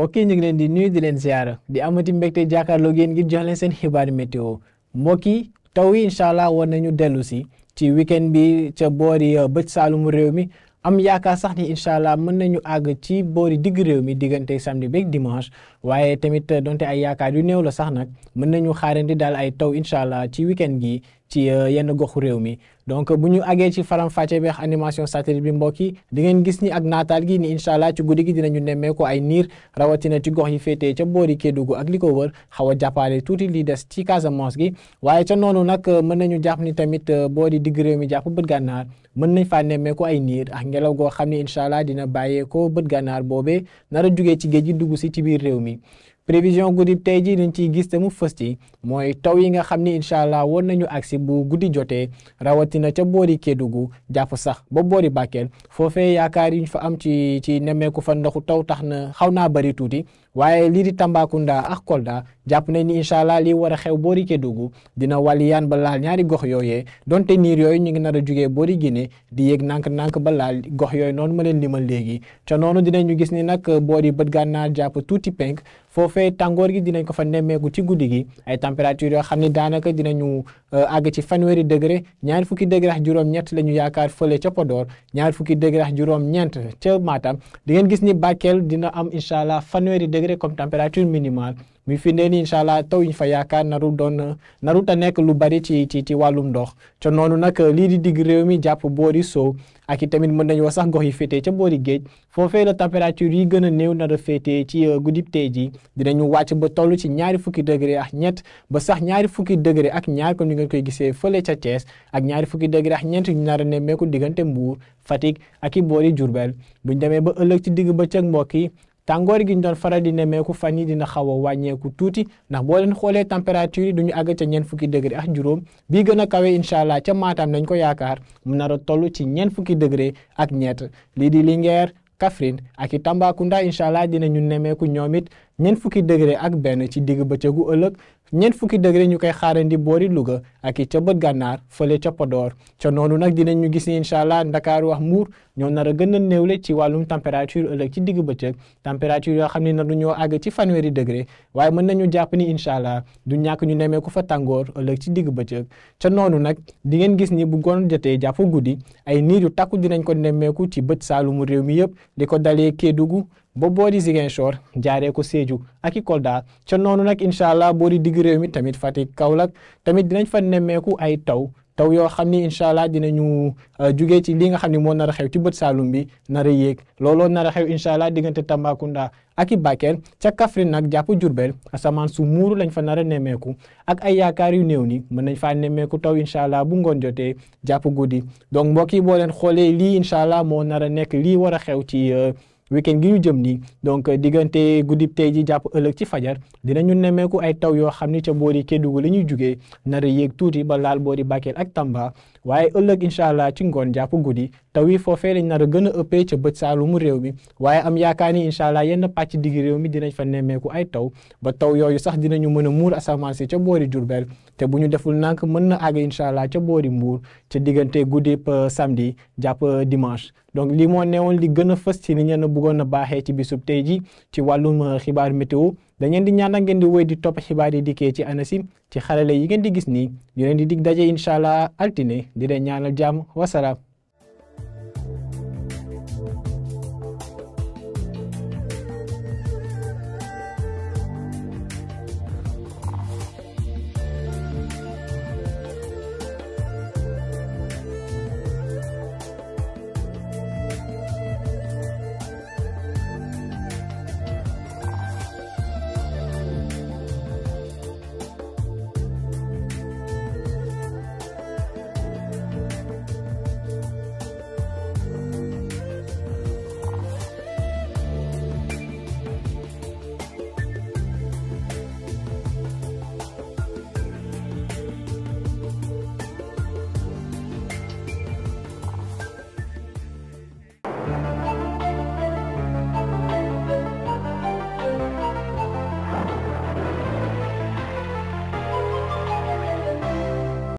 mbokk yi ñu ngi leen di nuyu di leen ziara di amati mbégte jàkkaarloo yéen ngir jox leen seen xibaari météo mbokk yi taw yi incha allah war nañu dellu si ci weekend bi ca boori bëj saalumu réew mi am yaakaar sax ni incha allah mën nañu àgg ci boori digg réew mi diggante samedi beeg dimanche waaye tamit donte ay yaakaar yu néew la sax nag mën nañu xaarandi daal ay taw incha allah ci weekend gi ci yenn goxu réew mi. donc bu ñu àggee ci faram-fàcce bi ak animation satellite bi mbokk yi di ngeen gis ni ak naataal gi ni incha allah ci guddi gi dinañu nemmeeku ay niir rawatina ci gox yi féetee ca boori Kédougou ak li ko wër xaw a jàppale tuuti li des ci Casamance gi waaye ca noonu nag mën nañu jàpp ni tamit boori digg réew mi jàpp bët gànnaar mën nañ faa nemmeeku ay niir ak ngelaw goo xam ni incha allah dina bàyyeekoo bët gànnaar boobee nar a jugee ci géej gi dugg si ci biir réew mi. prévision guddi tey ji liñ ciy gis te mu fës ci mooy taw yi nga xam ni incha allah war nañu agsi bu guddi jotee rawatina ca boori Kédougou jàpp sax ba boori Bakel foofee yaakaar yi ñu fa am ci nemmeeku fa ndoxu taw tax na xaw naa bëri tuuti waaye lii di Tambacounda ak Kolda jàpp nañ ni incha allah lii war a xew boori Kédougou dina waliyaan ba laal ñaari gox yooyee donte niir yooyu ñu ngi nar a jugee boori Guinée di yéeg nànk-nànk ba laal gox yooyu noonu ma leen limal léegi ca noonu dinañu gis ni nag boori bët gànnaar jàpp tuuti penk foofee tàngoor gi dinañ ko fa nemmeeku ci guddi gi ay température yoo xam ni daanaka dinañu àgg ci fanweeri degré ñaar fukki degré ak juróom-ñett la ñu yaakaar fële ca Podor ñaar fukki degré ak juróom-ñeent ca Matam di ngeen gis ni Bakel dina am incha allah fanweeri degré comme température minimale muy firndee ni incha allah taw yi ñu fa yaakaar narut a nekk lu bari ci wàllum ndox ca noonu nag lii di digg réew mi jàpp boori sow ak i tamit mën nañu wax sax gox yi féetee ca boori géej foofee la température yi gën a néew nar a féetee ci guddib tey ji dinañu wàcc ba toll ci ñaari fukki degré ak ñett ba sax ñaari fukki degré ak ñaar comme ni ngeen koy gisee fële ca Thiès ak ñaari fukki degré ak ñeent ñu nar a nemmeeku diggante Mbour Fatick ak i boori Diourbel buñ demee ba ëllëg ci digg bëccëg mbokk yi tàngoor gi ñu doon faral di nemmeeku fan yi dina xaw a wàññeeku tuuti ndax boo leen xoolee température yi du ñu àgg ca ñeent fukki degré ak juróom bii gën a kawe incha allah ca Matam nañ ko yaakaar mu nar a toll ci ñeent fukki degré ak ñett lii di Linguère Kaffrine ak i Tambacounda incha allah dinañu nemmeeku ñoom it ñeent fukki degré ak benn ci digg bëccëgu ëllëg ñeent fukki degré ñu koy xaarandi boori Louga ak i ca bët gànnaar fële ca Podor ca noonu nag dinañu gis ni incha allah Ndakaaru wax Mbuur ñoo nar a gën a néewle ci wàllum température ëllëg ci digg bëccëg température yoo xam ne nar ñoo àgg ci fanweeri degré waaye mën nañu jàpp ni incha allah du ñàkk ñu nemmeeku fa tàngoor ëllëg ci digg bëccëg ca noonu nag di ngeen gis ni bu ngoon jotee jàpp guddi ay niir yu takku dinañ ko nemmeeku ci bët saalumu réew mi yëpp di ko dalee Kédougou ba boori Ziguinchor jaaree ko Sédhiou ak i Kolda ca noonu nag incha allah boori digg réew mi tamit Fatick Kaolack tamit dinañ fa nemmeeku ay taw yoo xam ni incha allah dinañu jugee ci li nga xam ne moo nar a xew ci bët Saalum bi nar a yéeg looloo nar a xew incha allah diggante Tambacounda ak i Bakel ca Kaffrine nag jàpp Diourbel asamaan su muuru lañ fa nar a nemmeeku ak ay yaakaar yu néew ni mën nañ faa nemmeeku taw incha allah bu ngoon jotee jàpp guddi donc mbokk yi boo leen xoolee lii incha allah moo nar a nekk lii war a xew ci weekend gi ñu jëm nii donc diggante guddib tey ji jàpp ëllëg ci fajar dinañu nemmeeku ay taw yoo xam ni ca boori Kédougou la ñuy jugee nar a yéeg tuuti ba laal boori Bakel ak Tamba waaye ëllëg incha allah ci ngoon jàpp guddi taw yi foofee lañ nar a gën a ëppee ca bët saalumu réew mi waaye am yaakaar ni incha allah yenn pàcc digg réew mi dinañ fa nemmeeku ay taw ba taw yooyu sax dinañu mën a muur asamaan si ca boori Diourbel te bu ñu deful nànk mën na àgg incha allah ca boori Mbour ca diggante guddib samedi jàpp dimanche donc lii moo neewoon li gën a fës ci li ngeen a bëggoon a baaxee ci bisub tey ji ci wàllum xibaar météo da ngeen di ñaan ngeen di wéy di topp xibaar yi dikkee ci ANACIM ci xarale yi ngeen di gis nii ñu leen di dig daje incha allah altine di leen ñaanal jàmm wasalaam